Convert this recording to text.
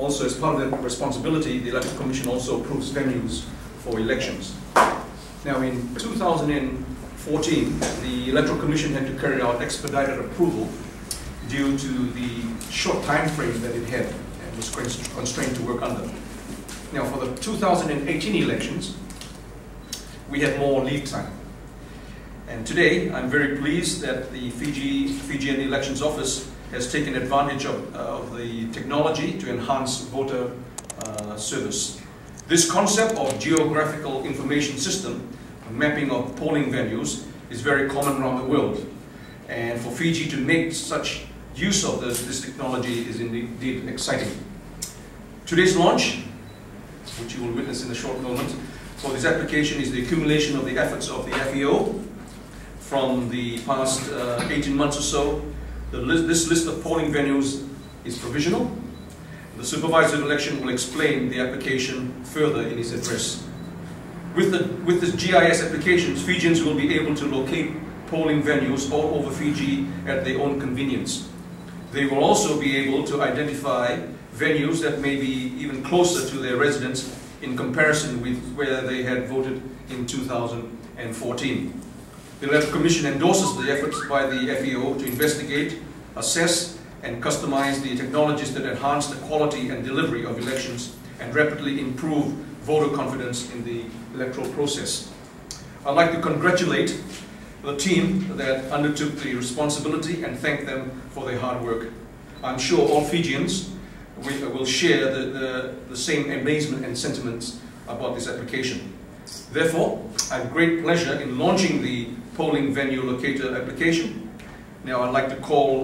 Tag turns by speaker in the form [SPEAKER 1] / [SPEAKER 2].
[SPEAKER 1] Also, as part of that responsibility, the Electoral Commission also approves venues for elections. Now, in 2014, the Electoral Commission had to carry out expedited approval due to the short time frame that it had and was constrained to work under. Now, for the 2018 elections, we had more lead time. And today, I'm very pleased that the Fijian Elections Office has taken advantage of the technology to enhance voter service. This concept of geographical information system, mapping of polling venues, is very common around the world. And for Fiji to make such use of this technology is indeed exciting. Today's launch, which you will witness in a short moment, for this application is the accumulation of the efforts of the FEO from the past 18 months or so. This list of polling venues is provisional. The Supervisor of Election will explain the application further in his address. With the GIS applications, Fijians will be able to locate polling venues all over Fiji at their own convenience. They will also be able to identify venues that may be even closer to their residence in comparison with where they had voted in 2014. The Electoral Commission endorses the efforts by the FEO to investigate, assess, and customize the technologies that enhance the quality and delivery of elections and rapidly improve voter confidence in the electoral process. I'd like to congratulate the team that undertook the responsibility and thank them for their hard work. I'm sure all Fijians will share the same amazement and sentiments about this application. Therefore, I have great pleasure in launching the polling venue locator application. Now I'd like to call